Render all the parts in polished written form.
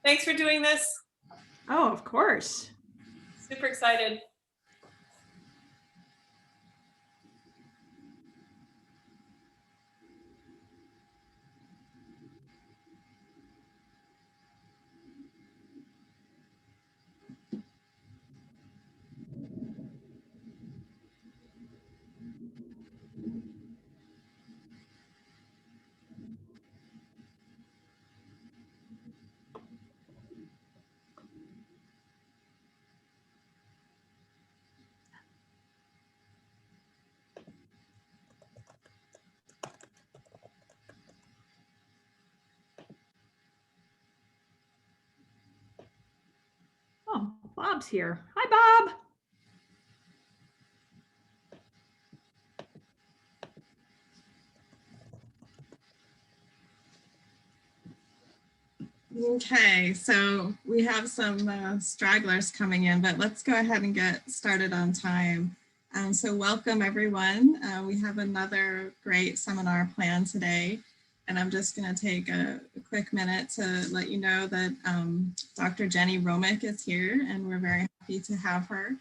Thanks for doing this. Oh, of course. Super excited. Oh, Bob's here. Hi, Bob. Okay, so we have some stragglers coming in, but let's go ahead and get started on time. So welcome everyone. We have another great seminar planned today, and I'm just going to take a quick minute to let you know that Dr. Jenny Romich is here, and we're very happy to have her.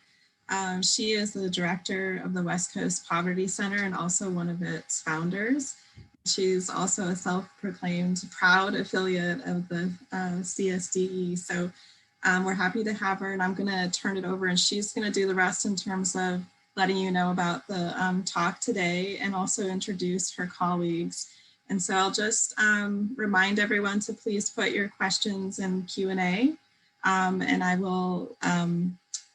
She is the director of the West Coast Poverty Center and also one of its founders. She's also a self-proclaimed proud affiliate of the CSDE. So we're happy to have her, and I'm going to turn it over, and she's going to do the rest in terms of letting you know about the talk today and also introduce her colleagues. And so I'll just remind everyone to please put your questions in Q&A, and I will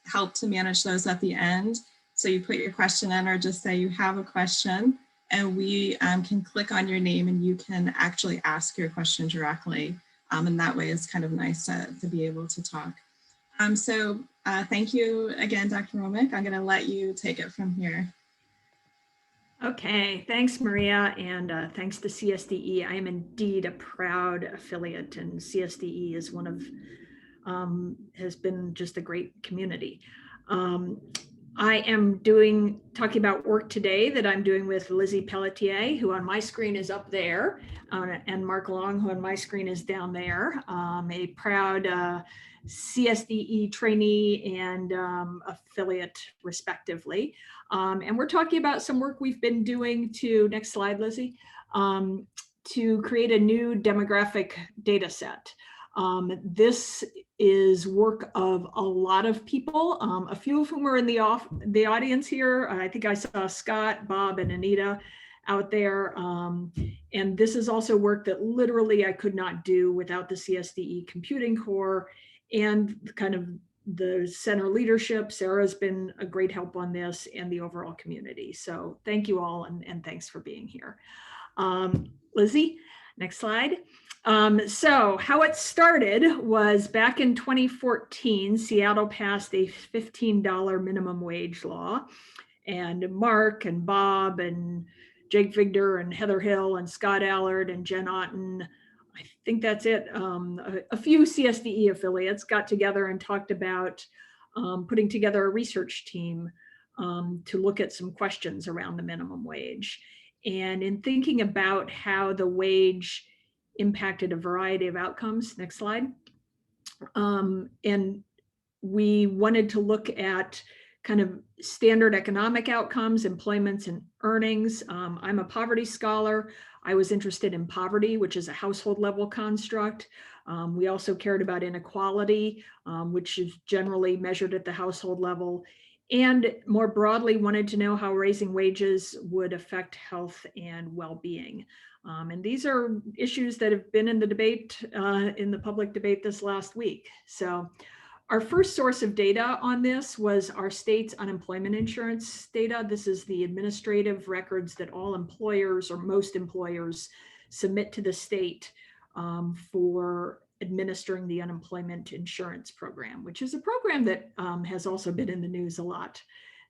help to manage those at the end. So you put your question in or just say you have a question, and we can click on your name and you can actually ask your question directly. And that way it's kind of nice to be able to talk. So thank you again, Dr. Romich. I'm gonna let you take it from here. Okay, thanks, Maria, and thanks to CSDE. I am indeed a proud affiliate, and CSDE is one of, has been just a great community. I am talking about work today that I'm doing with Lizzie Pelletier, who on my screen is up there, and Mark Long, who on my screen is down there, a proud CSDE trainee and affiliate respectively. And we're talking about some work we've been doing to, next slide, Lizzie, to create a new demographic data set. This is work of a lot of people, a few of whom are in the audience here. I think I saw Scott, Bob, and Anita out there. And this is also work that literally I could not do without the CSDE Computing Core and kind of the center leadership. Sarah's been a great help on this and the overall community. So thank you all, and thanks for being here. Lizzie, next slide. So how it started was back in 2014, Seattle passed a $15 minimum wage law, and Mark and Bob and Jake Vigder and Heather Hill and Scott Allard and Jen Otten, I think that's it, a few CSDE affiliates got together and talked about putting together a research team to look at some questions around the minimum wage. And in thinking about how the wage impacted a variety of outcomes. Next slide. And we wanted to look at kind of standard economic outcomes, employments and earnings. I'm a poverty scholar. I was interested in poverty, which is a household level construct. We also cared about inequality, which is generally measured at the household level, and more broadly wanted to know how raising wages would affect health and well-being. And these are issues that have been in the debate, in the public debate this last week. So our first source of data on this was our state's unemployment insurance data. This is the administrative records that all employers or most employers submit to the state for administering the unemployment insurance program, which is a program that has also been in the news a lot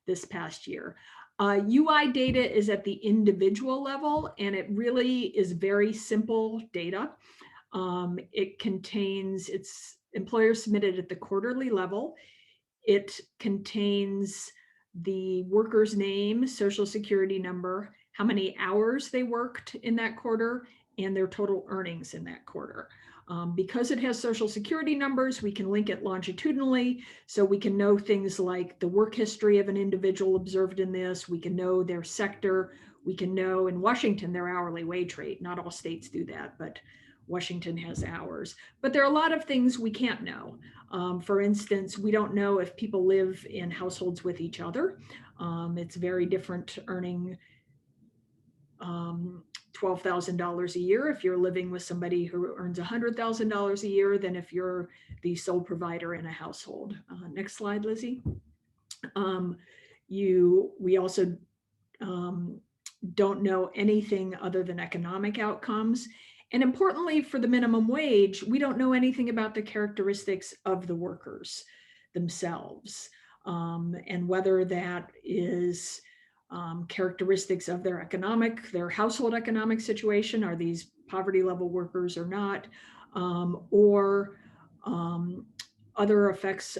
this past year. UI data is at the individual level, and it really is very simple data. It contains, it's employers submitted at the quarterly level. It contains the worker's name, social security number, how many hours they worked in that quarter, and their total earnings in that quarter. Because it has social security numbers, we can link it longitudinally, so we can know things like the work history of an individual observed in this. We can know their sector. We can know in Washington their hourly wage rate. Not all states do that, but Washington has hours. But there are a lot of things we can't know. For instance, we don't know if people live in households with each other. It's very different earning $12,000 a year if you're living with somebody who earns $100,000 a year than if you're the sole provider in a household. Next slide, Lizzie. We also don't know anything other than economic outcomes. And importantly, for the minimum wage, we don't know anything about the characteristics of the workers themselves, and whether that is characteristics of their household economic situation. Are these poverty level workers or not? Or other effects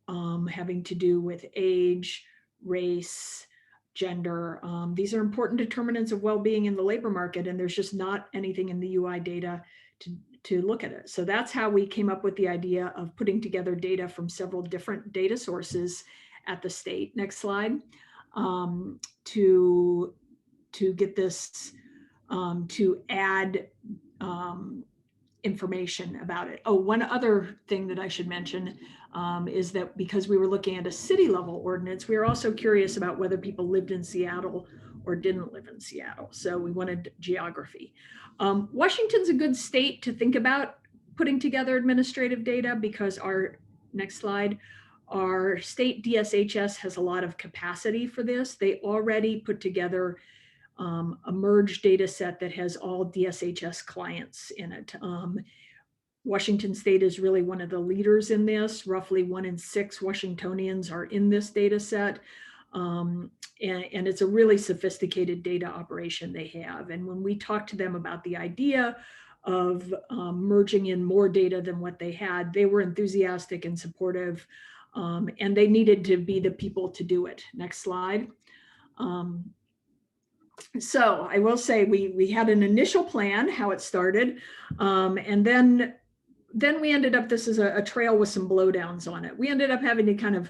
having to do with age, race, gender. These are important determinants of well-being in the labor market, and there's just not anything in the UI data to look at it. So that's how we came up with the idea of putting together data from several different data sources at the state. Next slide. To get this, to add information about it. Oh, one other thing that I should mention is that because we were looking at a city level ordinance, we were also curious about whether people lived in Seattle or didn't live in Seattle. So we wanted geography. Washington's a good state to think about putting together administrative data because next slide, our state DSHS has a lot of capacity for this. They already put together a merged data set that has all DSHS clients in it. Washington State is really one of the leaders in this. Roughly 1 in 6 Washingtonians are in this data set. And it's a really sophisticated data operation they have. And when we talked to them about the idea of merging in more data than what they had, they were enthusiastic and supportive. And they needed to be the people to do it. Next slide. So I will say we had an initial plan, how it started, and then we ended up, this is a trail with some blowdowns on it. We ended up having to kind of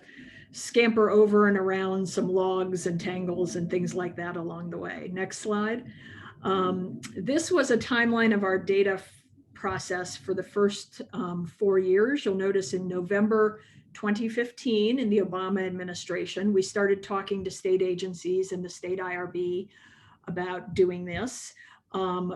scamper over and around some logs and tangles and things like that along the way. Next slide. This was a timeline of our data process for the first 4 years. You'll notice in November 2015, in the Obama administration, we started talking to state agencies and the state IRB about doing this.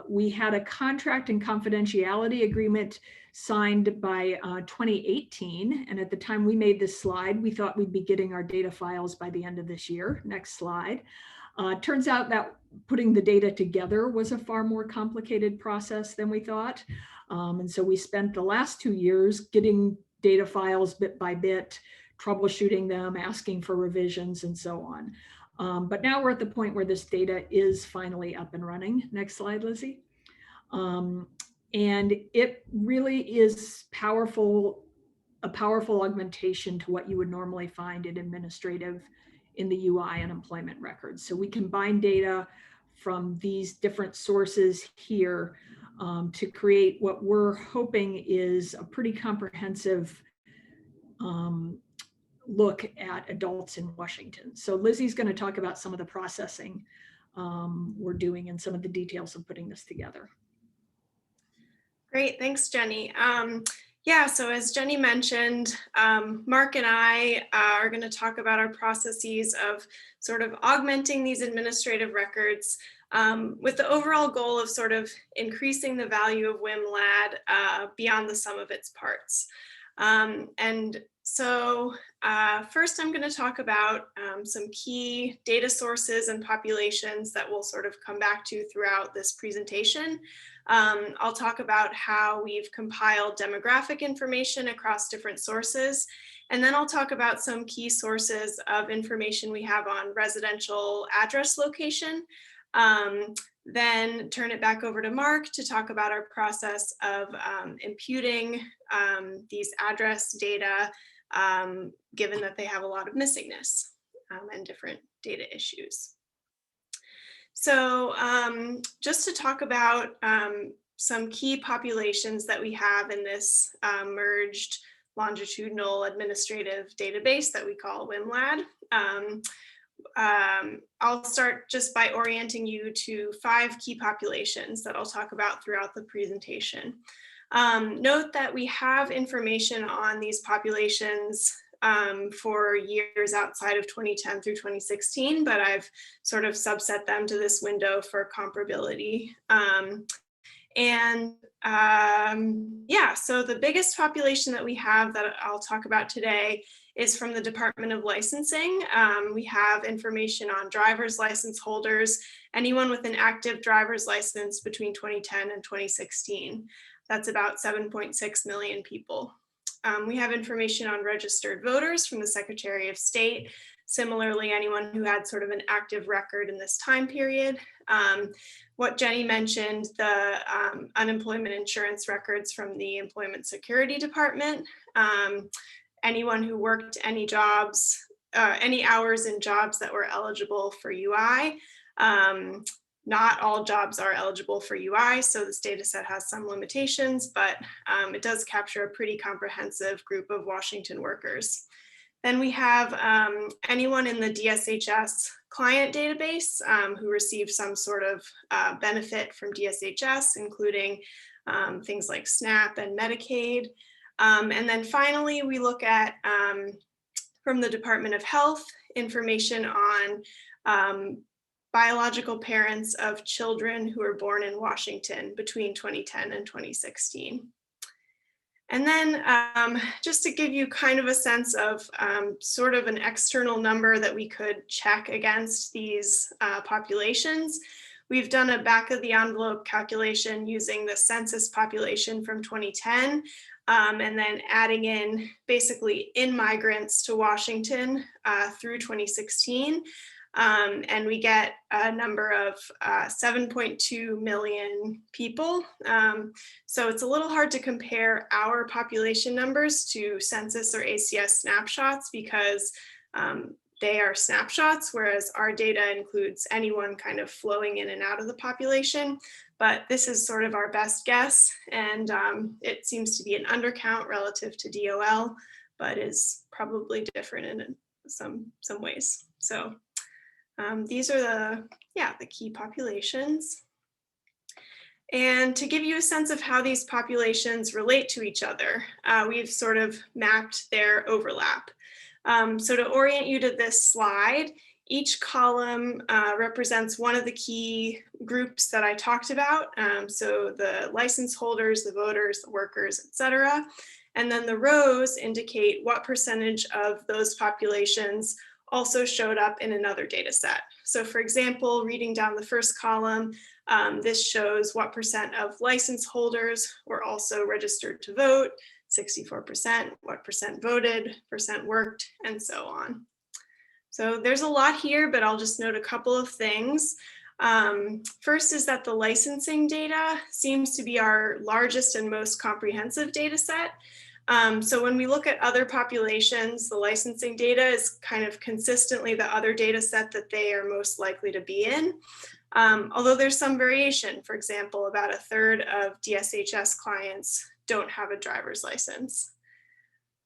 We had a contract and confidentiality agreement signed by 2018. And at the time we made this slide, we thought we'd be getting our data files by the end of this year. Next slide. Turns out that putting the data together was a far more complicated process than we thought. And so we spent the last 2 years getting data files bit by bit, troubleshooting them, asking for revisions and so on. But now we're at the point where this data is finally up and running. Next slide, Lizzie. And it really is a powerful augmentation to what you would normally find in administrative in the UI and employment records. So we combine data from these different sources here to create what we're hoping is a pretty comprehensive look at adults in Washington. So Lizzie's going to talk about some of the processing we're doing and some of the details of putting this together. Great, thanks, Jenny. Yeah, so as Jenny mentioned, Mark and I are going to talk about our processes of sort of augmenting these administrative records with the overall goal of sort of increasing the value of WMLAD beyond the sum of its parts. And so first I'm going to talk about some key data sources and populations that we'll sort of come back to throughout this presentation. I'll talk about how we've compiled demographic information across different sources. And then I'll talk about some key sources of information we have on residential address location. Then turn it back over to Mark to talk about our process of imputing these address data, given that they have a lot of missingness and different data issues. So just to talk about some key populations that we have in this merged longitudinal administrative database that we call WMLAD. I'll start just by orienting you to 5 key populations that I'll talk about throughout the presentation. Note that we have information on these populations for years outside of 2010 through 2016, but I've sort of subset them to this window for comparability. Yeah, so the biggest population that we have that I'll talk about today is from the Department of Licensing. We have information on driver's license holders, anyone with an active driver's license between 2010 and 2016. That's about 7.6 million people. We have information on registered voters from the Secretary of State. Similarly, anyone who had sort of an active record in this time period. What Jenny mentioned, the unemployment insurance records from the Employment Security Department. Anyone who worked any jobs, any hours in jobs that were eligible for UI. Not all jobs are eligible for UI, so this data set has some limitations, but it does capture a pretty comprehensive group of Washington workers. Then we have anyone in the DSHS client database who received some sort of benefit from DSHS, including things like SNAP and Medicaid. And then finally, we look at, from the Department of Health, information on biological parents of children who were born in Washington between 2010 and 2016. And then just to give you kind of a sense of sort of an external number that we could check against these populations, we've done a back of the envelope calculation using the census population from 2010, and then adding in basically in-migrants to Washington through 2016. And we get a number of 7.2 million people. So it's a little hard to compare our population numbers to census or ACS snapshots because they are snapshots, whereas our data includes anyone kind of flowing in and out of the population. But this is sort of our best guess, and it seems to be an undercount relative to DOL, but is probably different in some ways. So these are the key populations. And to give you a sense of how these populations relate to each other, we've sort of mapped their overlap. So to orient you to this slide, each column represents one of the key groups that I talked about. So the license holders, the voters, the workers, et cetera. And then the rows indicate what percentage of those populations also showed up in another data set. So for example, reading down the first column, this shows what percent of license holders were also registered to vote, 64%, what percent voted, percent worked, and so on. So there's a lot here, but I'll just note a couple of things. First is that the licensing data seems to be our largest and most comprehensive data set. So when we look at other populations, the licensing data is kind of consistently the other data set that they are most likely to be in. Although there's some variation. For example, about 1/3 of DSHS clients don't have a driver's license.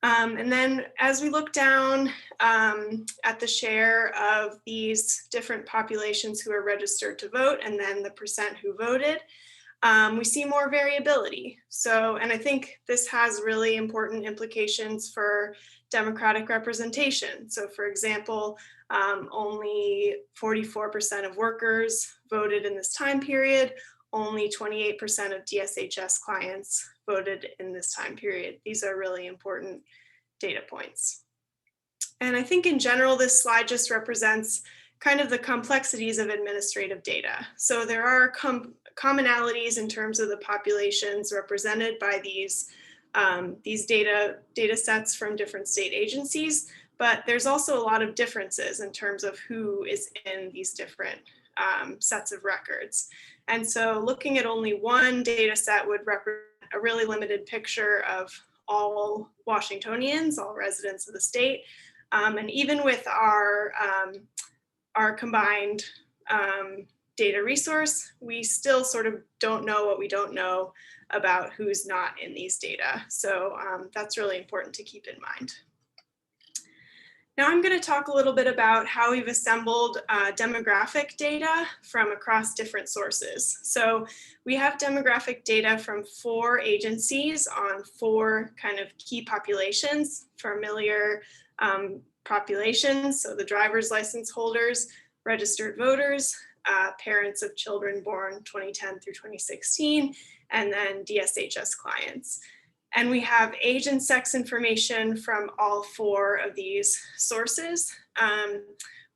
And then as we look down at the share of these different populations who are registered to vote and then the percent who voted, we see more variability. So, and I think this has really important implications for democratic representation. So for example, only 44% of workers voted in this time period, only 28% of DSHS clients voted in this time period. These are really important data points. And I think in general, this slide just represents kind of the complexities of administrative data. So there are commonalities in terms of the populations represented by these data sets from different state agencies, but there's also a lot of differences in terms of who is in these different sets of records. And so looking at only one data set would represent a really limited picture of all Washingtonians, all residents of the state. And even with our combined data resource, we still sort of don't know what we don't know about who's not in these data. So that's really important to keep in mind. Now I'm going to talk a little bit about how we've assembled demographic data from across different sources. So we have demographic data from 4 agencies on 4 kind of key populations, familiar populations, so the driver's license holders, registered voters, parents of children born 2010 through 2016, and then DSHS clients. And we have age and sex information from all 4 of these sources.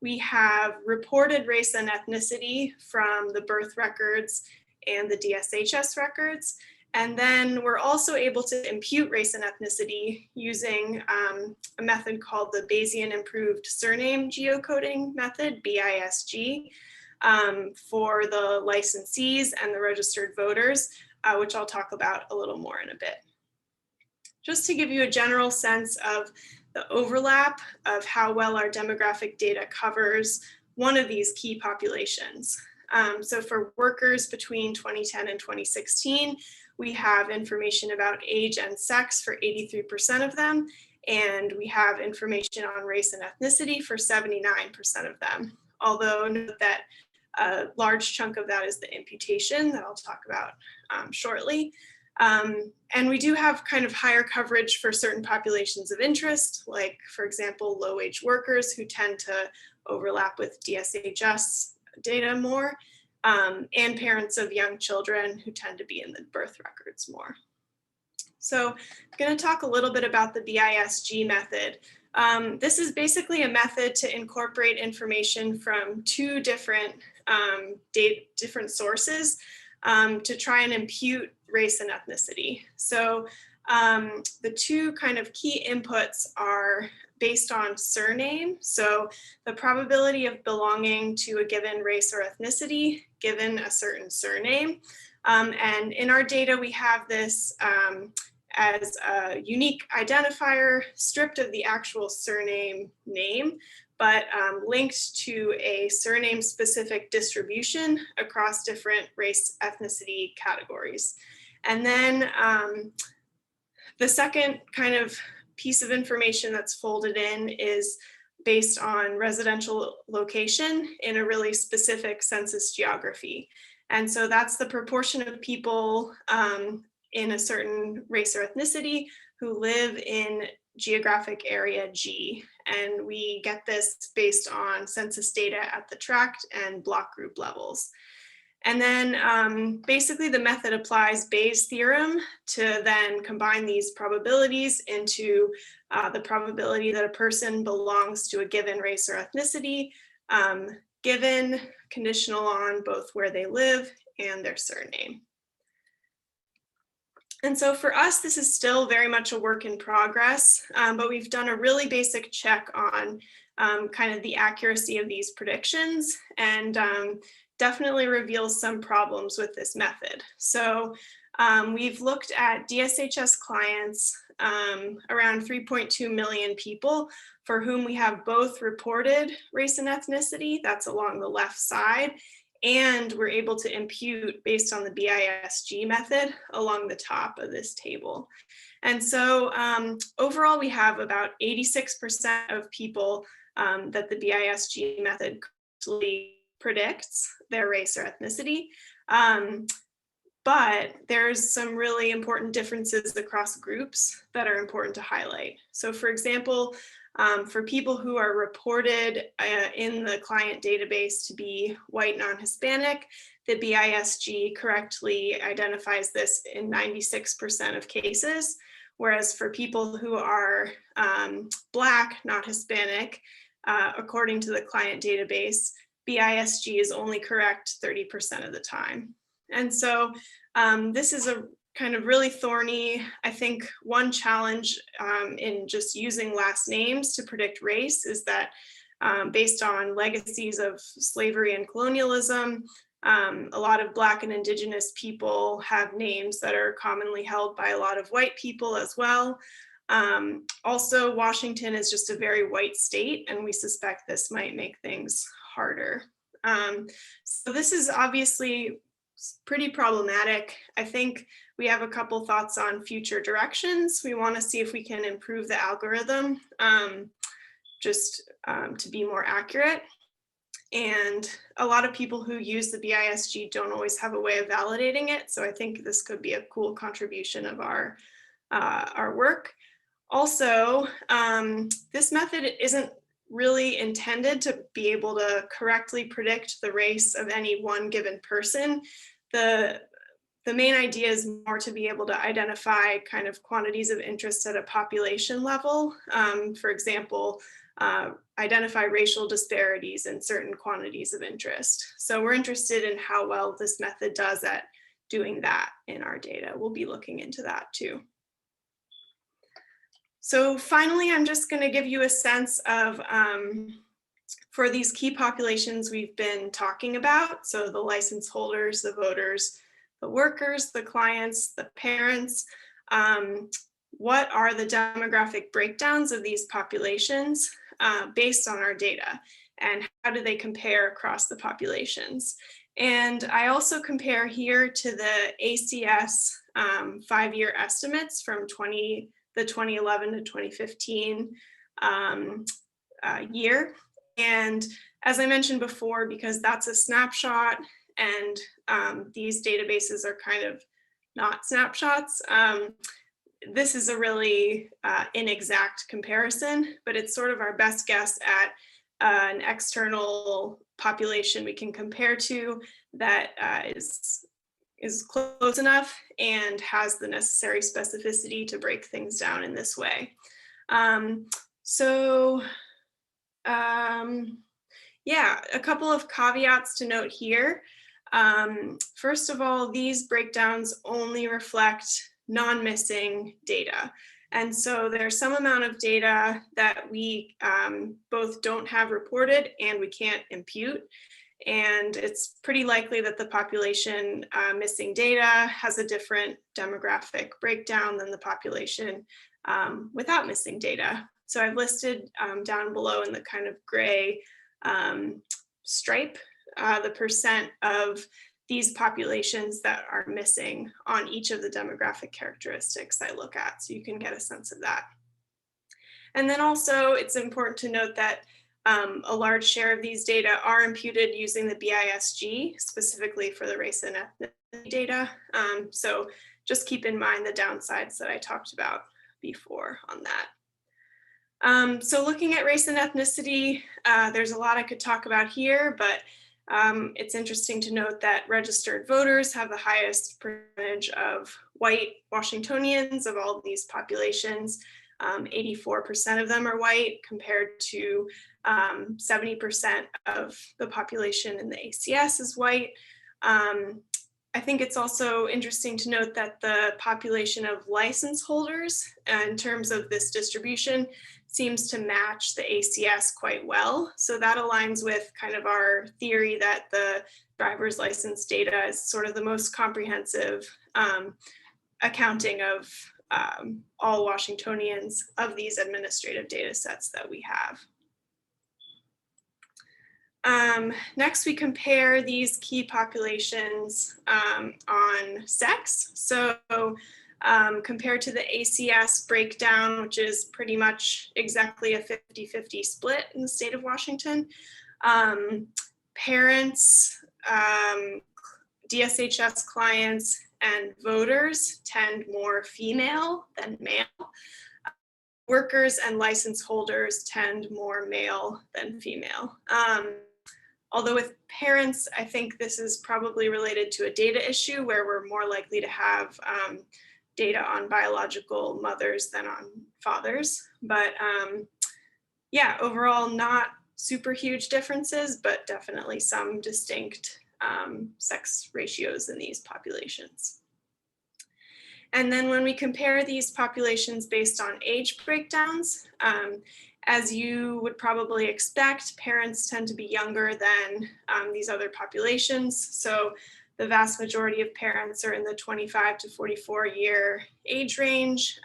We have reported race and ethnicity from the birth records and the DSHS records. And then we're also able to impute race and ethnicity using a method called the Bayesian Improved Surname Geocoding method, BISG, for the licensees and the registered voters, which I'll talk about a little more in a bit. Just to give you a general sense of the overlap of how well our demographic data covers one of these key populations. So for workers between 2010 and 2016, we have information about age and sex for 83% of them, and we have information on race and ethnicity for 79% of them. Although note that a large chunk of that is the imputation that I'll talk about shortly. And we do have kind of higher coverage for certain populations of interest, like, for example, low-wage workers who tend to overlap with DSHS data more, and parents of young children who tend to be in the birth records more. So I'm going to talk a little bit about the BISG method. This is basically a method to incorporate information from 2 different sources to try and impute race and ethnicity. So the 2 kind of key inputs are based on surname. So the probability of belonging to a given race or ethnicity given a certain surname. And in our data, we have this as a unique identifier stripped of the actual surname name, but linked to a surname specific distribution across different race ethnicity categories. And then the second kind of piece of information that's folded in is based on residential location in a really specific census geography. And so that's the proportion of people in a certain race or ethnicity who live in geographic area G. And we get this based on census data at the tract and block group levels. And then basically the method applies Bayes' theorem to then combine these probabilities into the probability that a person belongs to a given race or ethnicity, given conditional on both where they live and their surname. And so for us, this is still very much a work in progress, but we've done a really basic check on kind of the accuracy of these predictions, and definitely reveals some problems with this method. So we've looked at DSHS clients, around 3.2 million people for whom we have both reported race and ethnicity, that's along the left side, and we're able to impute based on the BISG method along the top of this table. And so overall, we have about 86% of people that the BISG method predicts their race or ethnicity. But there's some really important differences across groups that are important to highlight. So for example, for people who are reported in the client database to be white non-Hispanic, the BISG correctly identifies this in 96% of cases. Whereas for people who are Black, not Hispanic, according to the client database, BISG is only correct 30% of the time. And so this is a kind of really thorny, I think one challenge in just using last names to predict race is that based on legacies of slavery and colonialism, a lot of Black and Indigenous people have names that are commonly held by a lot of white people as well. Also, Washington is just a very white state, and we suspect this might make things harder. So this is obviously pretty problematic. I think we have a couple thoughts on future directions. We want to see if we can improve the algorithm to be more accurate. And a lot of people who use the BISG don't always have a way of validating it. So I think this could be a cool contribution of our work. Also, this method isn't really intended to be able to correctly predict the race of any one given person. The main idea is more to be able to identify kind of quantities of interest at a population level. For example, identify racial disparities in certain quantities of interest. So we're interested in how well this method does at doing that in our data. We'll be looking into that too. So finally, I'm just going to give you a sense of, for these key populations we've been talking about, so the license holders, the voters, the workers, the clients, the parents, what are the demographic breakdowns of these populations based on our data, and how do they compare across the populations? And I also compare here to the ACS 5-year estimates from the 2011 to 2015 year. And as I mentioned before, because that's a snapshot and these databases are kind of not snapshots, this is a really inexact comparison, but it's sort of our best guess at an external population we can compare to that is close enough and has the necessary specificity to break things down in this way. Yeah, a couple of caveats to note here. First of all, these breakdowns only reflect non-missing data. And so there's some amount of data that we both don't have reported and we can't impute. And it's pretty likely that the population missing data has a different demographic breakdown than the population without missing data. So I've listed down below in the kind of gray stripe, the percent of these populations that are missing on each of the demographic characteristics I look at, so you can get a sense of that. And then also it's important to note that a large share of these data are imputed using the BISG, specifically for the race and ethnicity data. So just keep in mind the downsides that I talked about before on that. So looking at race and ethnicity, there's a lot I could talk about here, but it's interesting to note that registered voters have the highest percentage of white Washingtonians of all of these populations. 84% of them are white compared to 70% of the population in the ACS is white. I think it's also interesting to note that the population of license holders in terms of this distribution seems to match the ACS quite well. So that aligns with kind of our theory that the driver's license data is sort of the most comprehensive accounting of all Washingtonians of these administrative data sets that we have. Next, we compare these key populations on sex. So compared to the ACS breakdown, which is pretty much exactly a 50-50 split in the state of Washington, parents, DSHS clients, and voters tend more female than male. Workers and license holders tend more male than female. Although with parents, I think this is probably related to a data issue where we're more likely to have data on biological mothers than on fathers. But yeah, overall, not super huge differences, but definitely some distinct sex ratios in these populations. And then when we compare these populations based on age breakdowns, as you would probably expect, parents tend to be younger than these other populations. So the vast majority of parents are in the 25 to 44 year age range.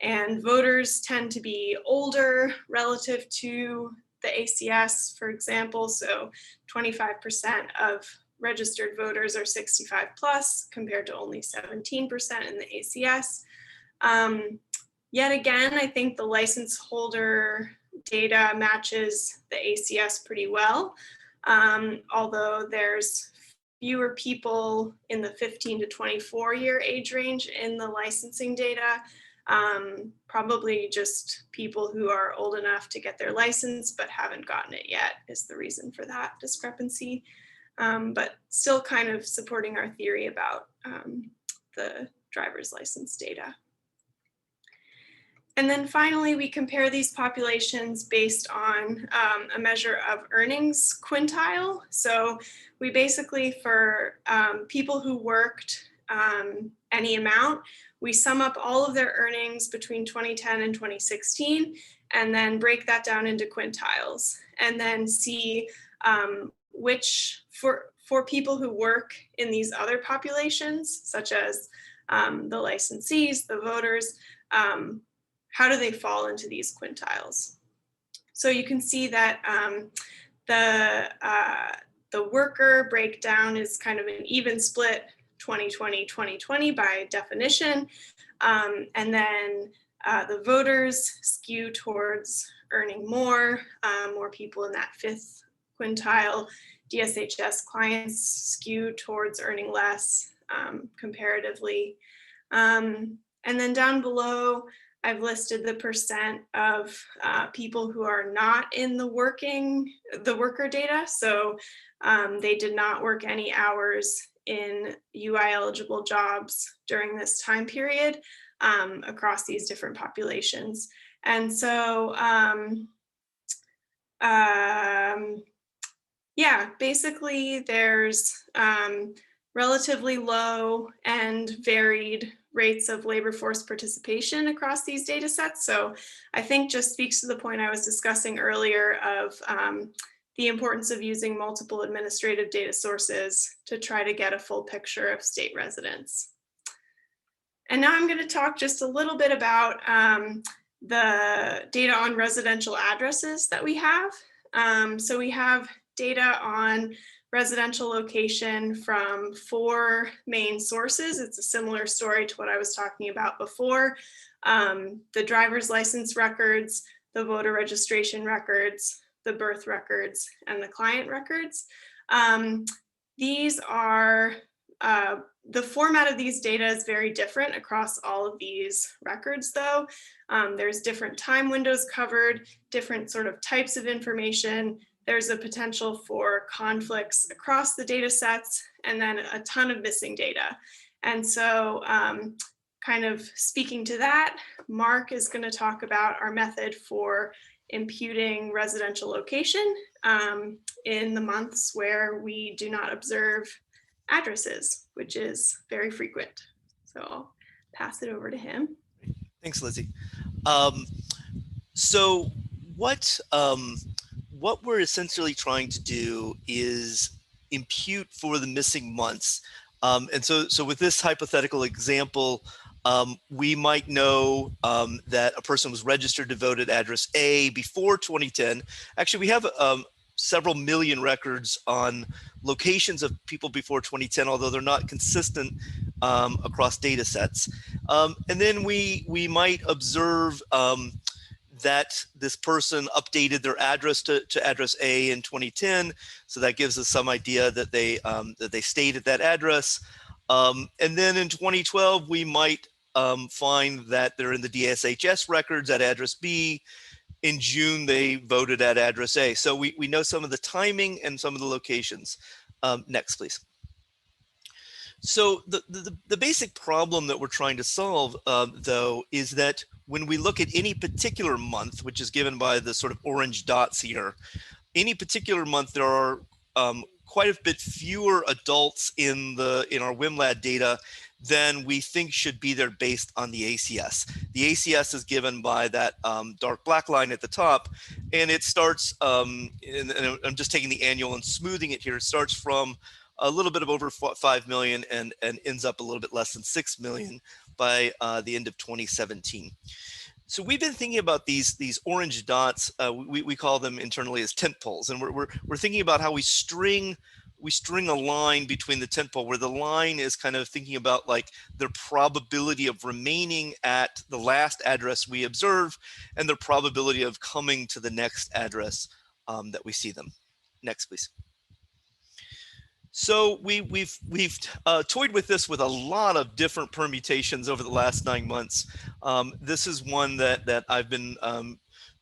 And voters tend to be older relative to the ACS, for example. So 25% of registered voters are 65 plus compared to only 17% in the ACS. Yet again, I think the license holder data matches the ACS pretty well, although there's fewer people in the 15 to 24 year age range in the licensing data. Probably just people who are old enough to get their license but haven't gotten it yet is the reason for that discrepancy. But still kind of supporting our theory about the driver's license data. And then finally, we compare these populations based on a measure of earnings quintile. So we basically, for people who worked any amount, we sum up all of their earnings between 2010 and 2016, and then break that down into quintiles, and then see which, for people who work in these other populations, such as the licensees, the voters, how do they fall into these quintiles? So you can see that the worker breakdown is kind of an even split 2020-2020 by definition. And then the voters skew towards earning more people in that fifth quintile. DSHS clients skew towards earning less comparatively. And then down below, I've listed the percent of people who are not in the worker data. So they did not work any hours in UI eligible jobs during this time period across these different populations. And so, yeah, basically there's relatively low and varied rates of labor force participation across these data sets. So I think just speaks to the point I was discussing earlier of the importance of using multiple administrative data sources to try to get a full picture of state residents. And now I'm going to talk just a little bit about the data on residential addresses that we have. So we have data on residential location from 4 main sources. It's a similar story to what I was talking about before. The driver's license records, the voter registration records, the birth records, and the client records. These are, the format of these data is very different across all of these records though. There's different time windows covered, different sort of types of information. There's a potential for conflicts across the data sets, and then a ton of missing data. And so kind of speaking to that, Mark is going to talk about our method for imputing residential location in the months where we do not observe addresses, which is very frequent. So I'll pass it over to him. Thanks, Lizzie. So what we're essentially trying to do is impute for the missing months. And so with this hypothetical example, we might know that a person was registered to vote at address A before 2010. Actually, we have several million records on locations of people before 2010, although they're not consistent across data sets. And then we might observe that this person updated their address to address A in 2010. So that gives us some idea that they stayed at that address. And then in 2012, we might find that they're in the DSHS records at address B. In June, they voted at address A. So we know some of the timing and some of the locations. Next, please. So the basic problem that we're trying to solve, though, is that when we look at any particular month, which is given by the sort of orange dots here, any particular month, there are quite a bit fewer adults in our WMLAD data than we think should be there based on the ACS. The ACS is given by that dark black line at the top, and it starts, and I'm just taking the annual and smoothing it here, it starts from a little bit of over 5 million and ends up a little bit less than 6 million by the end of 2017. So we've been thinking about these orange dots. We call them internally as tent poles, and we're thinking about how we string a line between the tent pole, where the line is kind of thinking about like their probability of remaining at the last address we observe, and their probability of coming to the next address that we see them. Next, please. So we've toyed with this with a lot of different permutations over the last 9 months. This is one that I've been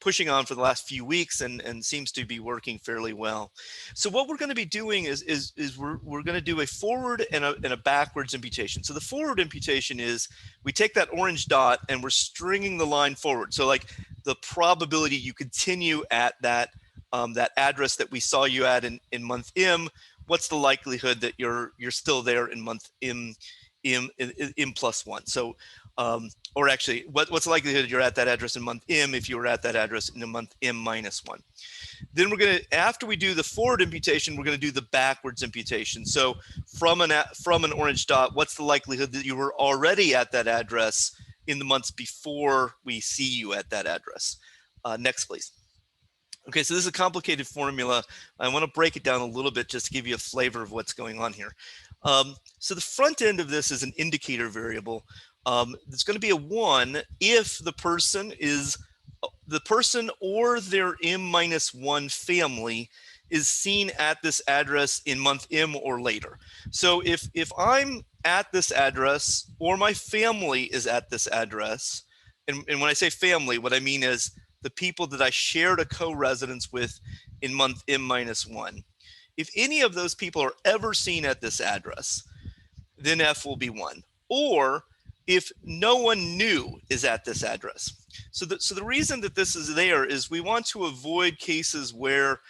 pushing on for the last few weeks and seems to be working fairly well. So what we're going to be doing is we're going to do a forward and a backwards imputation. So the forward imputation is we take that orange dot and we're stringing the line forward. So like the probability you continue at that address that we saw you at in month M. What's the likelihood that you're still there in month M plus 1? So, or actually, what's the likelihood you're at that address in month M if you were at that address in the month M minus 1? Then we're going to, after we do the forward imputation, we're going to do the backwards imputation. So from an orange dot, what's the likelihood that you were already at that address in the months before we see you at that address? Next, please. Okay, so this is a complicated formula. I want to break it down a little bit just to give you a flavor of what's going on here. So the front end of this is an indicator variable. It's going to be a 1 if the person or their M-1 family is seen at this address in month M or later. So if I'm at this address or my family is at this address, and when I say family, what I mean is the people that I shared a co-residence with in month M minus 1. If any of those people are ever seen at this address, then F will be 1. Or if no one new is at this address. So the reason that this is there is we want to avoid cases where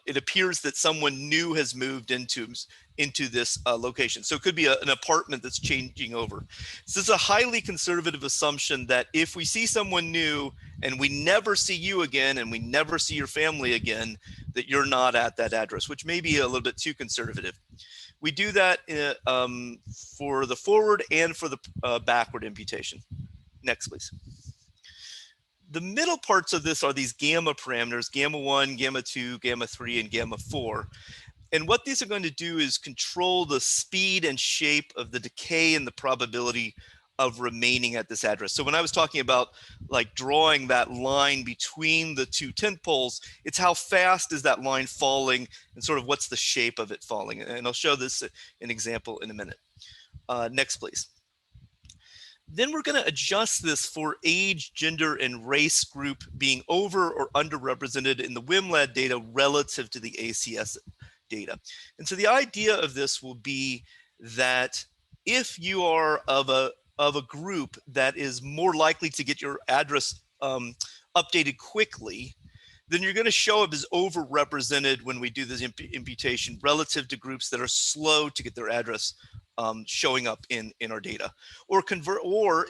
it appears that someone new has moved into this location. So it could be an apartment that's changing over. So this is a highly conservative assumption that if we see someone new and we never see you again and we never see your family again, that you're not at that address, which may be a little bit too conservative. We do that for the forward and for the backward imputation. Next, please. The middle parts of this are these gamma parameters, gamma 1, gamma 2, gamma 3, and gamma 4. And what these are going to do is control the speed and shape of the decay and the probability of remaining at this address. So when I was talking about like drawing that line between the two tent poles, it's how fast is that line falling and sort of what's the shape of it falling. And I'll show this an example in a minute. Next, please. Then we're going to adjust this for age, gender, and race group being over or underrepresented in the WMLAD data relative to the ACS data. And so the idea of this will be that if you are of a group that is more likely to get your address updated quickly, then you're going to show up as overrepresented when we do this imputation relative to groups that are slow to get their address showing up in our data. Or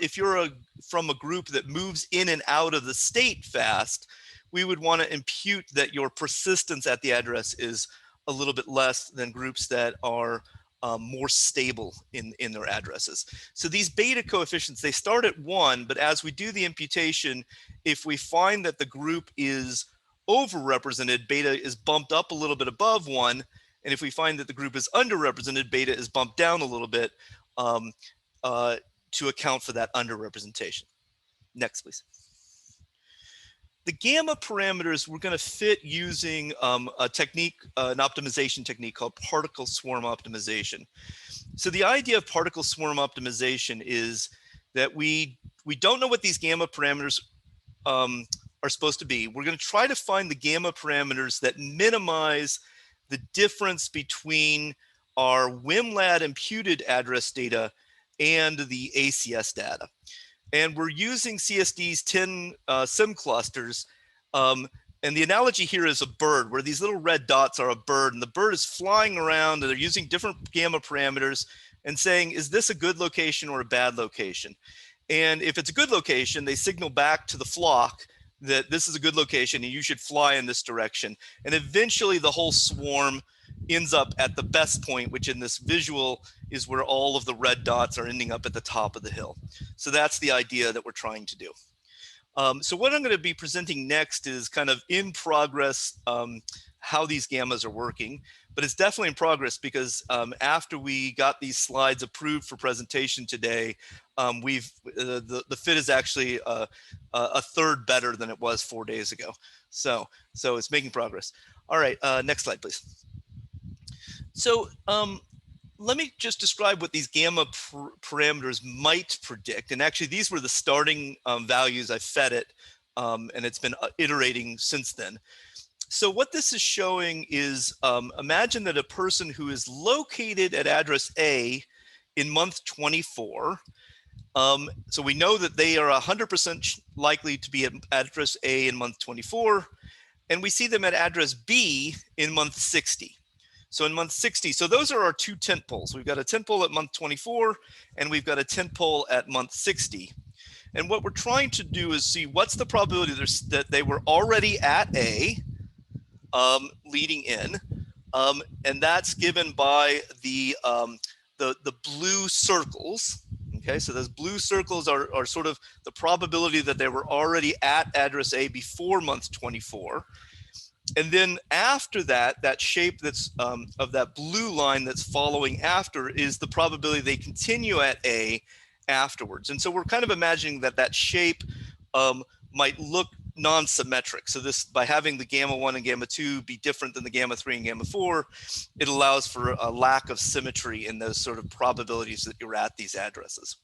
if you're from a group that moves in and out of the state fast, we would want to impute that your persistence at the address is a little bit less than groups that are more stable in their addresses. So these beta coefficients, they start at 1, but as we do the imputation, if we find that the group is overrepresented, beta is bumped up a little bit above 1. And if we find that the group is underrepresented, beta is bumped down a little bit to account for that underrepresentation. Next, please. The gamma parameters we're going to fit using a technique, an optimization technique called particle swarm optimization. So the idea of particle swarm optimization is that we don't know what these gamma parameters are supposed to be. We're going to try to find the gamma parameters that minimize the difference between our WMLAD imputed address data and the ACS data. And we're using CSD's 10 SIM clusters. And the analogy here is a bird, where these little red dots are a bird, and the bird is flying around, and they're using different gamma parameters and saying, is this a good location or a bad location? And if it's a good location, they signal back to the flock that this is a good location and you should fly in this direction. And eventually the whole swarm ends up at the best point, which in this visual is where all of the red dots are ending up at the top of the hill. So that's the idea that we're trying to do. So what I'm going to be presenting next is kind of in progress, how these gammas are working, but it's definitely in progress because after we got these slides approved for presentation today, the fit is actually a third better than it was 4 days ago. So it's making progress. All right, next slide, please. So let me just describe what these gamma parameters might predict. And actually, these were the starting values I fed it, and it's been iterating since then. So what this is showing is, imagine that a person who is located at address A in month 24, so we know that they are 100% likely to be at address A in month 24, and we see them at address B in month 60. So in month 60, so those are our two tent poles. We've got a tent pole at month 24, and we've got a tent pole at month 60. And what we're trying to do is see what's the probability that they were already at A, leading in, and that's given by the blue circles. Okay, so those blue circles are sort of the probability that they were already at address A before month 24. And then after that, that shape that's of that blue line that's following after is the probability they continue at A afterwards. And so we're kind of imagining that that shape might look non-symmetric. So this, by having the gamma 1 and gamma 2 be different than the gamma 3 and gamma 4, it allows for a lack of symmetry in those sort of probabilities that you're at these addresses.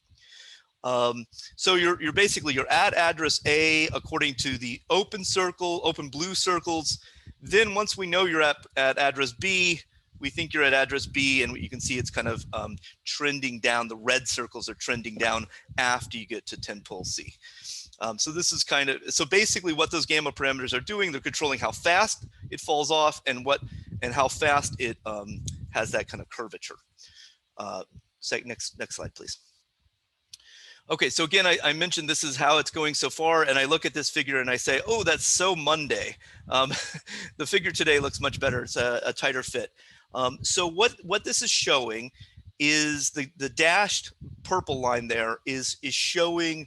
So you're basically, you're at address A according to the open blue circles. Then once we know you're at address B, we think you're at address B, and you can see it's kind of trending down. The red circles are trending down after you get to tent pole C. So this is kind of, so basically what those gamma parameters are doing, they're controlling how fast it falls off and how fast it has that kind of curvature. Next slide, please. Okay, so again, I mentioned this is how it's going so far, and I look at this figure and I say, oh, that's so Monday. The figure today looks much better. It's a tighter fit. So what this is showing is the dashed purple line there is showing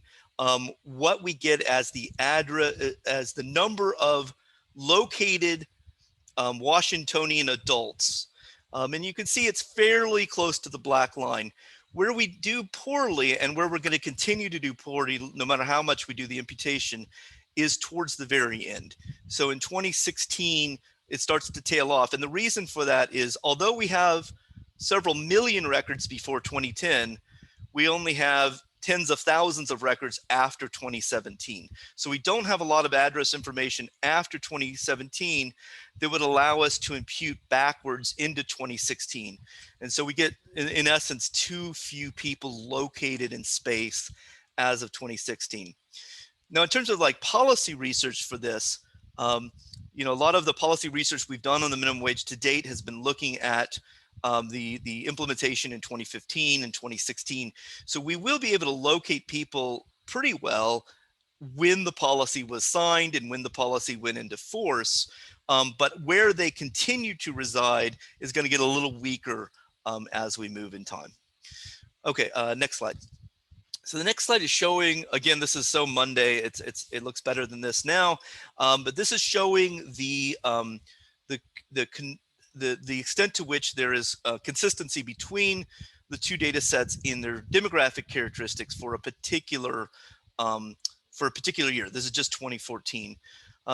what we get as the address, as the number of located Washingtonian adults. And you can see it's fairly close to the black line. Where we do poorly and where we're going to continue to do poorly, no matter how much we do the imputation, is towards the very end. So in 2016, it starts to tail off. And the reason for that is, although we have several million records before 2010, we only have tens of thousands of records after 2017. So we don't have a lot of address information after 2017 that would allow us to impute backwards into 2016. And so we get, in essence, too few people located in space as of 2016. Now, in terms of like policy research for this, you know, a lot of the policy research we've done on the minimum wage to date has been looking at the implementation in 2015 and 2016. So we will be able to locate people pretty well when the policy was signed and when the policy went into force. But where they continue to reside is going to get a little weaker as we move in time. Okay, next slide. So the next slide is showing, again, this is so Monday, it looks better than this now, but this is showing the extent to which there is consistency between the two data sets in their demographic characteristics for a particular year. This is just 2014.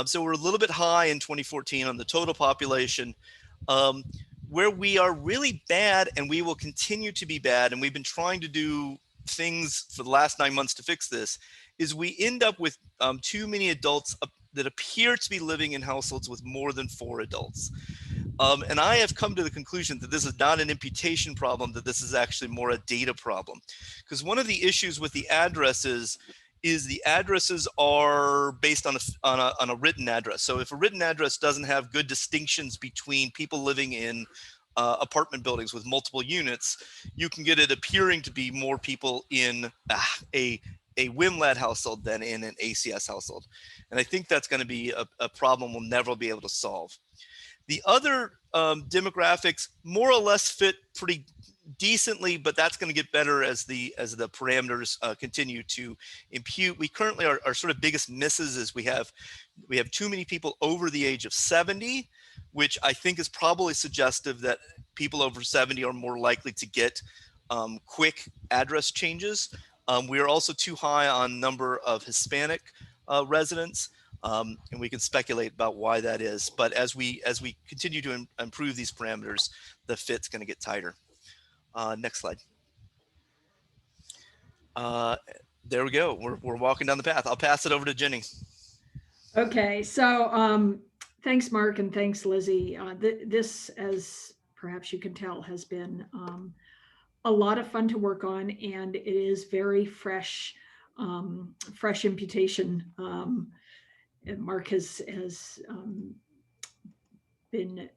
So we're a little bit high in 2014 on the total population. Where we are really bad, and we will continue to be bad, and we've been trying to do things for the last 9 months to fix this, is we end up with too many adults that appear to be living in households with more than 4 adults. And I have come to the conclusion that this is not an imputation problem, that this is actually more a data problem. Because one of the issues with the addresses is the addresses are based on a written address. So if a written address doesn't have good distinctions between people living in apartment buildings with multiple units, you can get it appearing to be more people in a WMLAD household than in an ACS household. And I think that's going to be a problem we'll never be able to solve. The other demographics more or less fit pretty decently, but that's going to get better as the parameters continue to impute. We currently our sort of biggest misses is we have too many people over the age of 70, which I think is probably suggestive that people over 70 are more likely to get quick address changes. We are also too high on number of Hispanic residents, and we can speculate about why that is. But as we continue to improve these parameters, the fit's going to get tighter. Next slide. There we go. We're walking down the path. I'll pass it over to Jenny. Okay, so thanks, Mark, and thanks, Lizzie. This, as perhaps you can tell, has been a lot of fun to work on, and it is very fresh, fresh imputation. Mark has been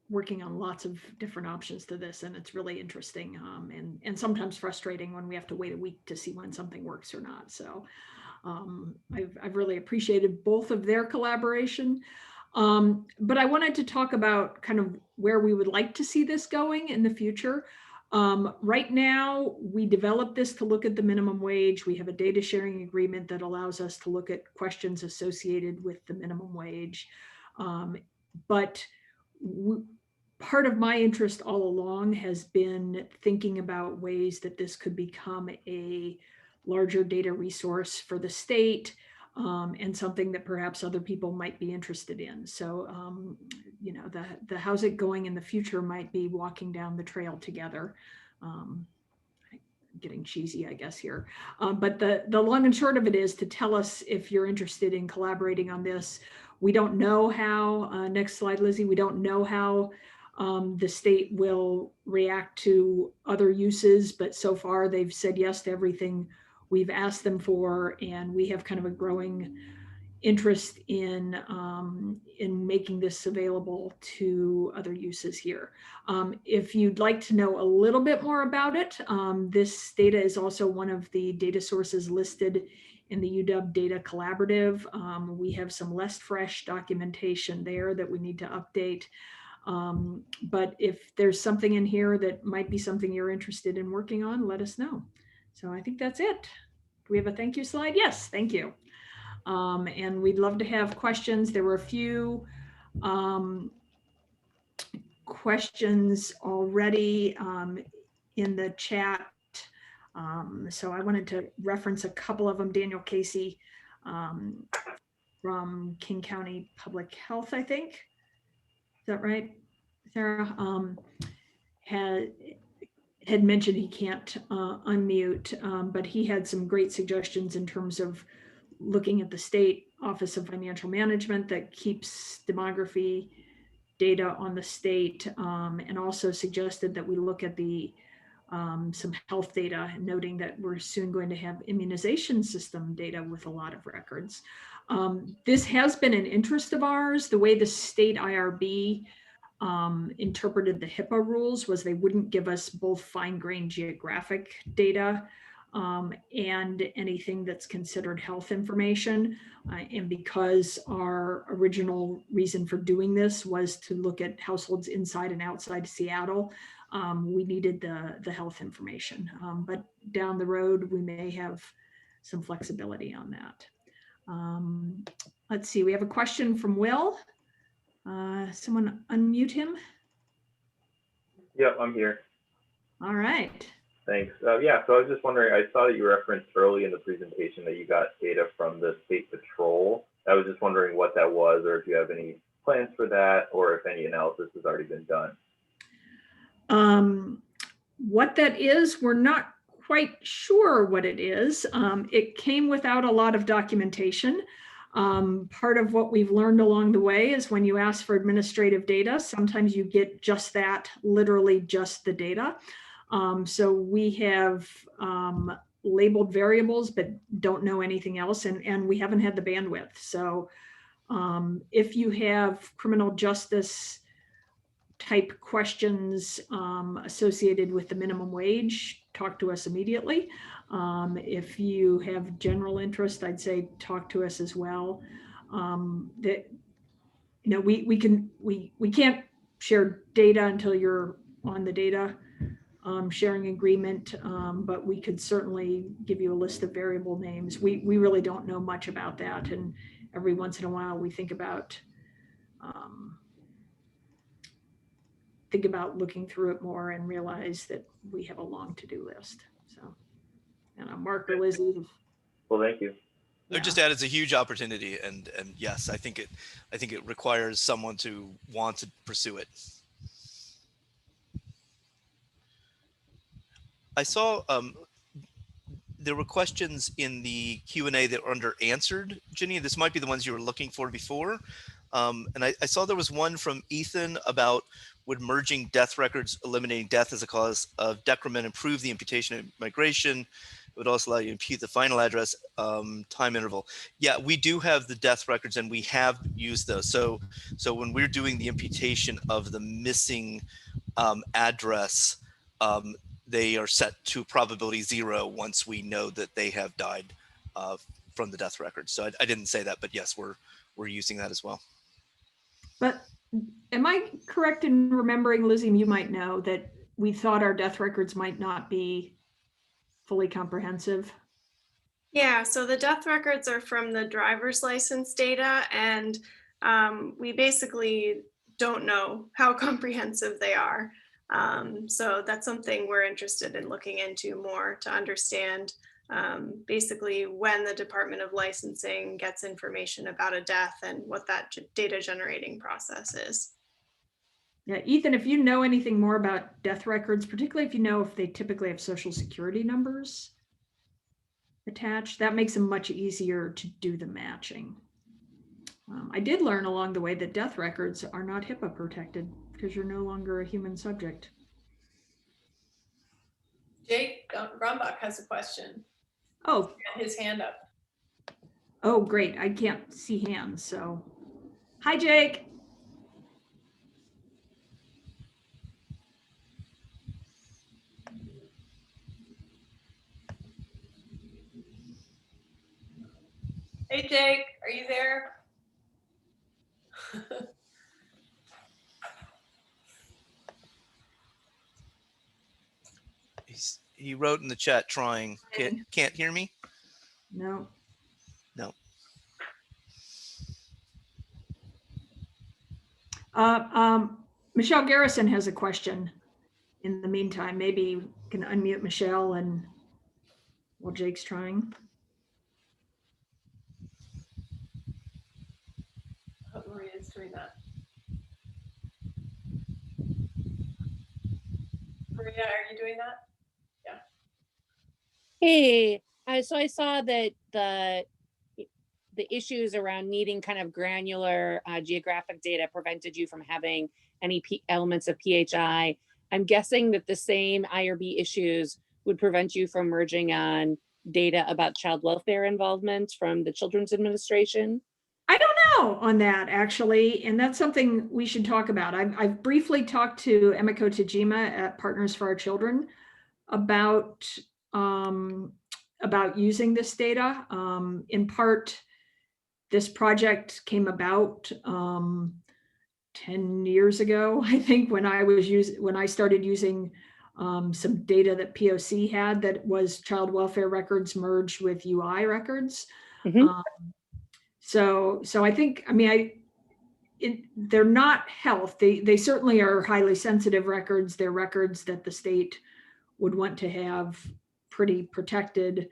working on lots of different options to this, and it's really interesting and sometimes frustrating when we have to wait a week to see when something works or not. So I've really appreciated both of their collaboration. But I wanted to talk about kind of where we would like to see this going in the future. Right now, we developed this to look at the minimum wage. We have a data sharing agreement that allows us to look at questions associated with the minimum wage. But part of my interest all along has been thinking about ways that this could become a larger data resource for the state, and something that perhaps other people might be interested in. So, you know, the how's it going in the future might be walking down the trail together. Getting cheesy, I guess, here. But the long and short of it is to tell us if you're interested in collaborating on this. We don't know how, next slide, Lizzie, we don't know how the state will react to other uses, but so far they've said yes to everything we've asked them for, and we have kind of a growing interest in making this available to other uses here. If you'd like to know a little bit more about it, this data is also one of the data sources listed in the UW Data Collaborative. We have some less fresh documentation there that we need to update. But if there's something in here that might be something you're interested in working on, let us know. So I think that's it. Do we have a thank you slide? Yes, thank you. And we'd love to have questions. There were a few questions already in the chat. So I wanted to reference a couple of them. Daniel Casey from King County Public Health, I think. Is that right, Sarah? Had mentioned he can't unmute, but he had some great suggestions in terms of looking at the State Office of Financial Management that keeps demography data on the state, and also suggested that we look at the some health data, noting that we're soon going to have immunization system data with a lot of records. This has been an interest of ours. The way the state IRB interpreted the HIPAA rules was they wouldn't give us both fine-grained geographic data and anything that's considered health information. And because our original reason for doing this was to look at households inside and outside Seattle, we needed the health information. But down the road, we may have some flexibility on that. Let's see, we have a question from Will. Someone unmute him. Yep, I'm here. All right. Thanks. Yeah, so I was just wondering, I saw that you referenced early in the presentation that you got data from the State Patrol. I was just wondering what that was, or if you have any plans for that, or if any analysis has already been done. What that is, we're not quite sure what it is. It came without a lot of documentation. Part of what we've learned along the way is when you ask for administrative data, sometimes you get just that, literally just the data. So we have labeled variables, but don't know anything else, and we haven't had the bandwidth. So if you have criminal justice type questions associated with the minimum wage, talk to us immediately. If you have general interest, I'd say talk to us as well. That, you know, we can't share data until you're on the data sharing agreement, but we could certainly give you a list of variable names. We really don't know much about that, and every once in a while we think about looking through it more and realize that we have a long to-do list. So, and Mark or Lizzie. Well, thank you. I would just add it's a huge opportunity, and yes, I think it requires someone to want to pursue it. I saw there were questions in the Q&A that were under answered, Ginny. This might be the ones you were looking for before. And I saw there was one from Ethan about would merging death records, eliminating death as a cause of decrement, improve the imputation of migration. It would also allow you to impute the final address time interval. Yeah, we do have the death records and we have used those. So when we're doing the imputation of the missing address, they are set to probability 0 once we know that they have died from the death record. So I didn't say that, but yes, we're using that as well. But am I correct in remembering, Lizzie, you might know that we thought our death records might not be fully comprehensive? Yeah, so the death records are from the driver's license data, and we basically don't know how comprehensive they are. So that's something we're interested in looking into more to understand basically when the Department of Licensing gets information about a death and what that data generating process is. Yeah, Ethan, if you know anything more about death records, particularly if you know if they typically have social security numbers attached, that makes them much easier to do the matching. I did learn along the way that death records are not HIPAA protected because you're no longer a human subject. Jake Grumbach has a question. Oh, His hand up. oh, great. I can't see hands, so. Hi, Jake. Hey, Jake, are you there? He wrote in the chat trying. Can't hear me? No. No. Michelle Garrison has a question. In the meantime, maybe you can unmute Michelle and while Jake's trying. I hope Maria is doing that. Maria, are you doing that? Yeah. Hey, so I saw that the issues around needing kind of granular geographic data prevented you from having any elements of PHI. I'm guessing that the same IRB issues would prevent you from merging on data about child welfare involvement from the Children's Administration. I don't know on that actually, and that's something we should talk about. I've briefly talked to Emiko Tajima at Partners for Our Children about using this data. In part, this project came about 10 years ago, I think, when I started using some data that POC had that was child welfare records merged with UI records. Mm-hmm. So I think, I mean, they're not health. They certainly are highly sensitive records. They're records that the state would want to have pretty protected.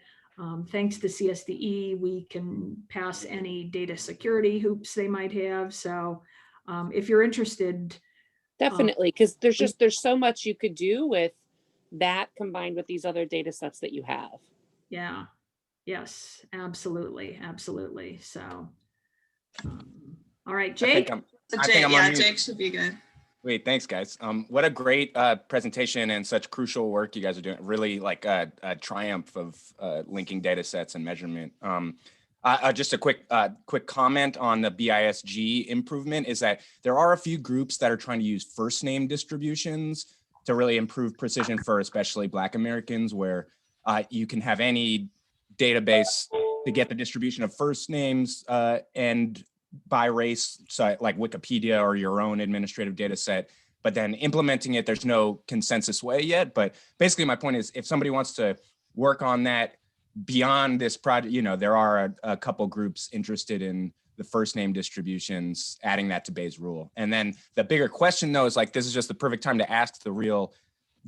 Thanks to CSDE, we can pass any data security hoops they might have. So if you're interested. Definitely, because there's so much you could do with that combined with these other data sets that you have. Yeah. Yes, absolutely. Absolutely. So, all right, Jake. Jake should be good. Great, thanks, guys. What a great presentation and such crucial work you guys are doing. Really like a triumph of linking data sets and measurement. Just a quick comment on the BISG improvement is that there are a few groups that are trying to use first name distributions to really improve precision for especially Black Americans, where you can have any database to get the distribution of first names and by race, so like Wikipedia or your own administrative data set, but then implementing it, there's no consensus way yet. But basically my point is, if somebody wants to work on that beyond this project, you know, there are a couple groups interested in the first name distributions, adding that to Bayes' rule. And then the bigger question though is like, this is just the perfect time to ask the real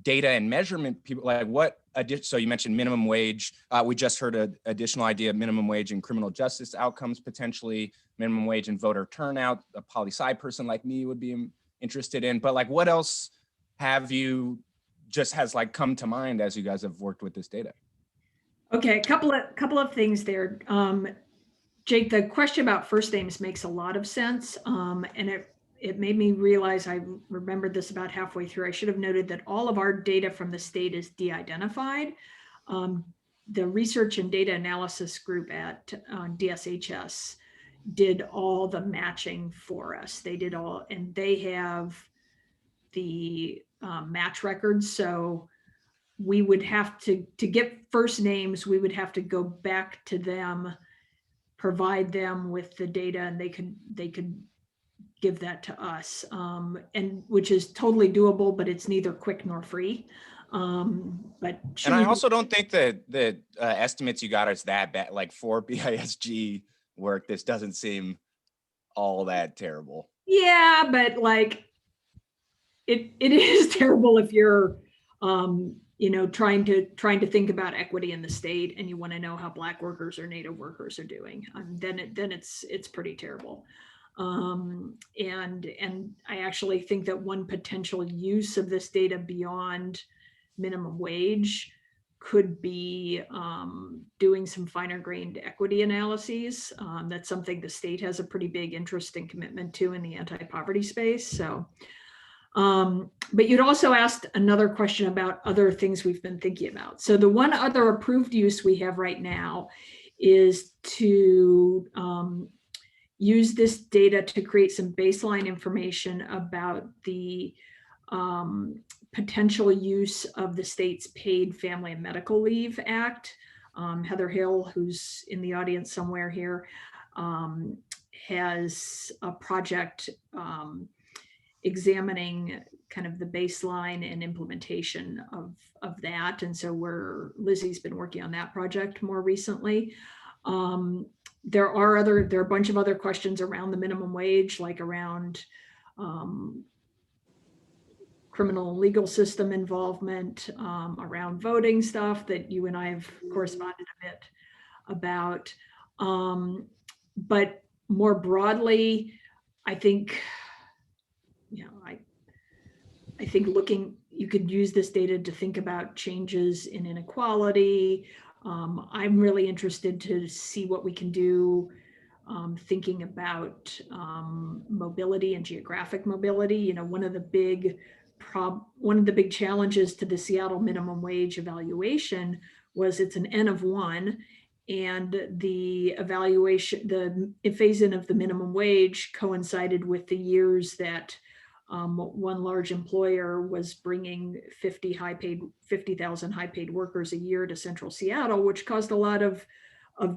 data and measurement people, like what, so you mentioned minimum wage. We just heard an additional idea, minimum wage and criminal justice outcomes, potentially minimum wage and voter turnout, a poli-sci person like me would be interested in, but like what else have you has like come to mind as you guys have worked with this data? Okay, a couple of things there. Jake, the question about first names makes a lot of sense. And it made me realize, I remembered this about halfway through, I should have noted that all of our data from the state is de-identified. The research and data analysis group at DSHS did all the matching for us. They did all, and they have the match records. So we would have to get first names, we would have to go back to them, provide them with the data, and they could give that to us, and which is totally doable, but it's neither quick nor free. But and I also don't think that the estimates you got is that bad. Like for BISG work, this doesn't seem all that terrible. Yeah, but like it is terrible if you're you know, trying to think about equity in the state, and you want to know how Black workers or Native workers are doing. Then it's pretty terrible. And I actually think that one potential use of this data beyond minimum wage could be doing some finer grained equity analyses. That's something the state has a pretty big interest and commitment to in the anti-poverty space. So. But you'd also asked another question about other things we've been thinking about. So the one other approved use we have right now is to use this data to create some baseline information about the potential use of the state's Paid Family and Medical Leave Act. Heather Hill, who's in the audience somewhere here, has a project examining kind of the baseline and implementation of that. And so Lizzie's been working on that project more recently. There are a bunch of other questions around the minimum wage, like around criminal and legal system involvement, around voting stuff that you and I have corresponded a bit about. But more broadly, I think, you know, I think you could use this data to think about changes in inequality. I'm really interested to see what we can do thinking about mobility and geographic mobility. You know, one of the big challenges to the Seattle minimum wage evaluation was it's an N of 1, and the evaluation, the phase-in of the minimum wage coincided with the years that one large employer was bringing 50,000 high-paid workers a year to Central Seattle, which caused a lot of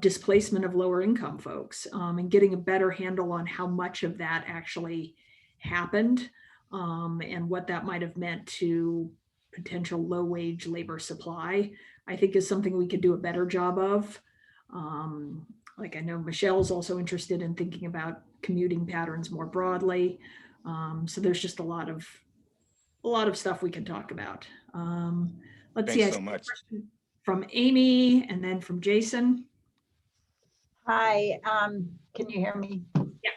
displacement of lower income folks, and getting a better handle on how much of that actually happened, and what that might have meant to potential low-wage labor supply, I think is something we could do a better job of. Like I know Michelle's also interested in thinking about commuting patterns more broadly. So there's just a lot of stuff we can talk about. Let's see. Thanks so much. From Amy and then from Jason. Hi, can you hear me? Yeah.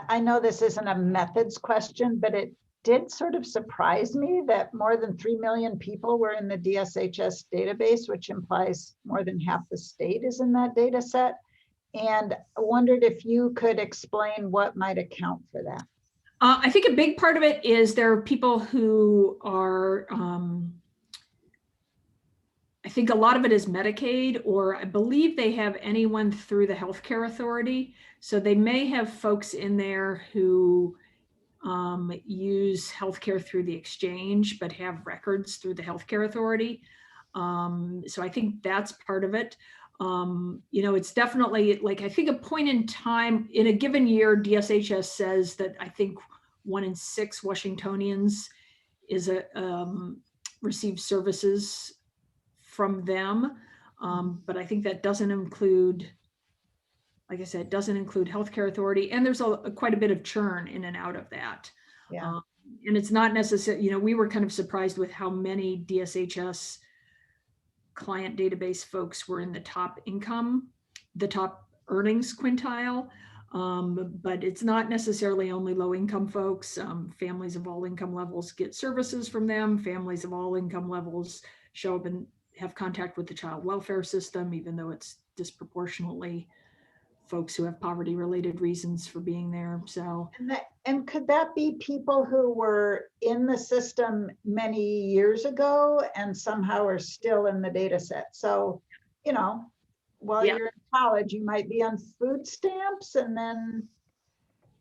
I know this isn't a methods question, but it did sort of surprise me that more than 3 million people were in the DSHS database, which implies more than half the state is in that data set. And I wondered if you could explain what might account for that. I think a big part of it is there are people who are, I think a lot of it is Medicaid, or I believe they have anyone through the healthcare authority. So they may have folks in there who use healthcare through the exchange, but have records through the healthcare authority. So I think that's part of it. You know, it's definitely like, I think a point in time in a given year, DSHS says that I think 1 in 6 Washingtonians receive services from them. But I think that doesn't include, like I said, doesn't include healthcare authority. And there's quite a bit of churn in and out of that. Yeah. And it's not necessary, we were kind of surprised with how many DSHS client database folks were in the top earnings quintile. But it's not necessarily only low income folks. Families of all income levels get services from them. Families of all income levels show up and have contact with the child welfare system, even though it's disproportionately folks who have poverty related reasons for being there. So, and could that be people who were in the system many years ago and somehow are still in the data set? So, while Yeah. you're in college, you might be on food stamps and then,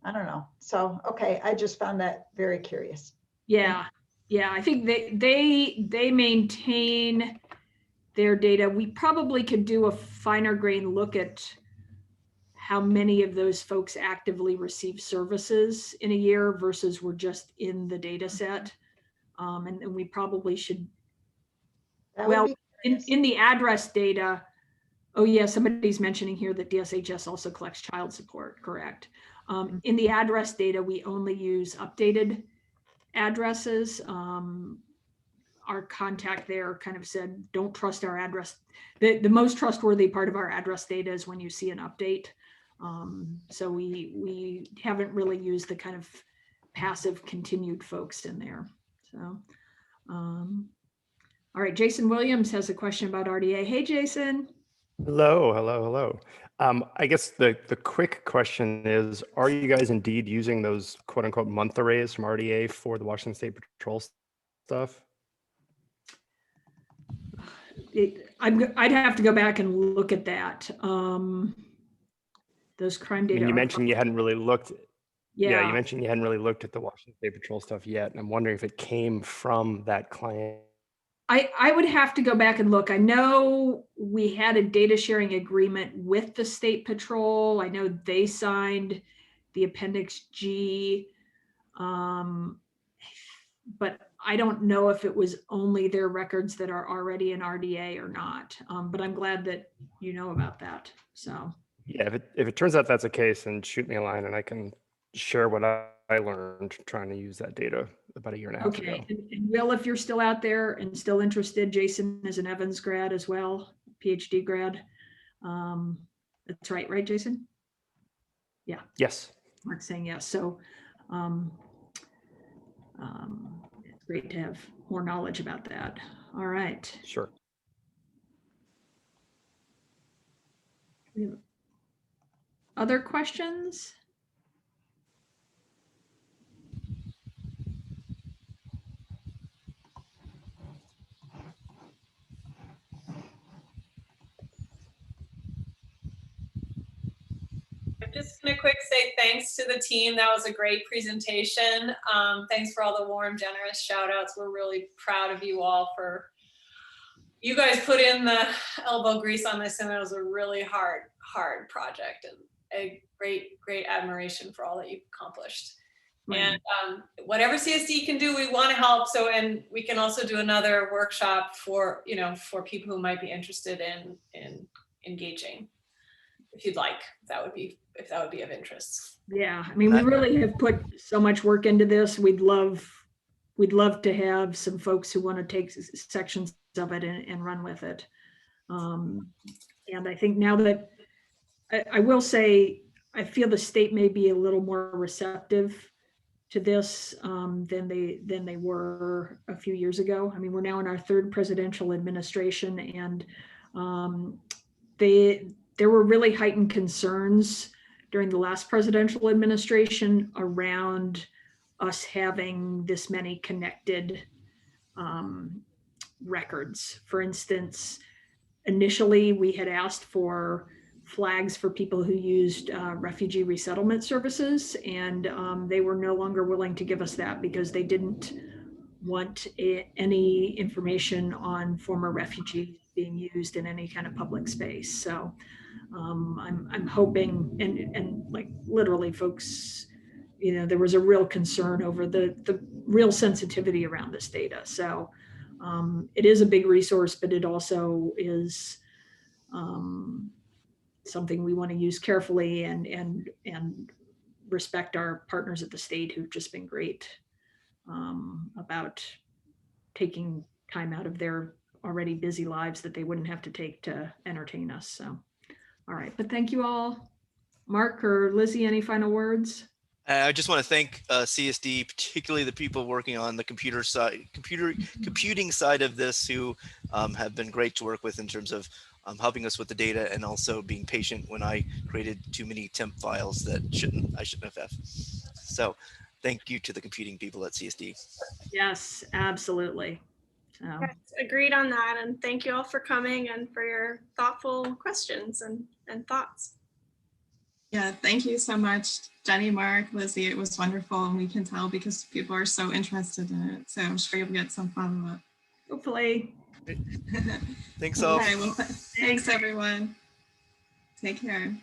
I don't know. So, okay, I just found that very curious. Yeah. I think they maintain their data. We probably could do a finer grain look at how many of those folks actively receive services in a year versus were just in the data set. And we probably should, in the address data, oh yeah, somebody's mentioning here that DSHS also collects child support, correct? In the address data, we only use updated addresses. Our contact there kind of said, don't trust our address. The most trustworthy part of our address data is when you see an update. So we haven't really used the kind of passive continued folks in there. So, all right, Jason Williams has a question about RDA. Hey, Jason. Hello. I guess the quick question is, are you guys indeed using those quote unquote month arrays from RDA for the Washington State Patrol stuff? I'd have to go back and look at that. Those crime data. You mentioned you hadn't really looked. Yeah, you mentioned you hadn't really looked at the Washington State Patrol stuff yet. And I'm wondering if it came from that client. I would have to go back and look. I know we had a data sharing agreement with the State Patrol. I know they signed the Appendix G. But I don't know if it was only their records that are already in RDA or not. But I'm glad that you know about that. So yeah, if it turns out that's the case, then shoot me a line and I can share what I learned trying to use that data about 1.5 years ago. Okay, and Will, if you're still out there and still interested, Jason is an Evans grad as well, PhD grad. That's right, Jason? Yeah. Yes. Mark's saying yes. So it's great to have more knowledge about that. All right. Sure. Other questions? I'm just going to quick say thanks to the team. That was a great presentation. Thanks for all the warm, generous shout outs. We're really proud of you all for, you guys put in the elbow grease on this, and it was a really hard project, and a great admiration for all that you've accomplished. Right. And whatever CSD can do, we want to help. So, and we can also do another workshop for, for people who might be interested in engaging, if you'd like. If that would be of interest. Yeah, I mean, we really have put so much work into this. We'd love to have some folks who want to take sections of it and run with it. And I think now that I will say, I feel the state may be a little more receptive to this than they were a few years ago. I mean, we're now in our 3rd presidential administration, and there were really heightened concerns during the last presidential administration around us having this many connected records. For instance, initially we had asked for flags for people who used refugee resettlement services, and they were no longer willing to give us that because they didn't want any information on former refugees being used in any kind of public space. So I'm hoping, and like literally folks you know, there was a real concern over the real sensitivity around this data. So it is a big resource, but it also is something we want to use carefully and respect our partners at the state who've just been great about taking time out of their already busy lives that they wouldn't have to take to entertain us. So, all right, but thank you all. Mark or Lizzie, any final words? I just want to thank CSD, particularly the people working on the computing side of this, who have been great to work with in terms of helping us with the data and also being patient when I created too many temp files that I shouldn't have. So thank you to the computing people at CSD. Yes, absolutely. So, Yes, agreed on that. And thank you all for coming and for your thoughtful questions and thoughts. Yeah, thank you so much, Jenny, Mark, Lizzie. It was wonderful, and we can tell because people are so interested in it. So I'm sure you'll get some follow-up. hopefully. Thanks all. Okay, well, thanks everyone. Take care.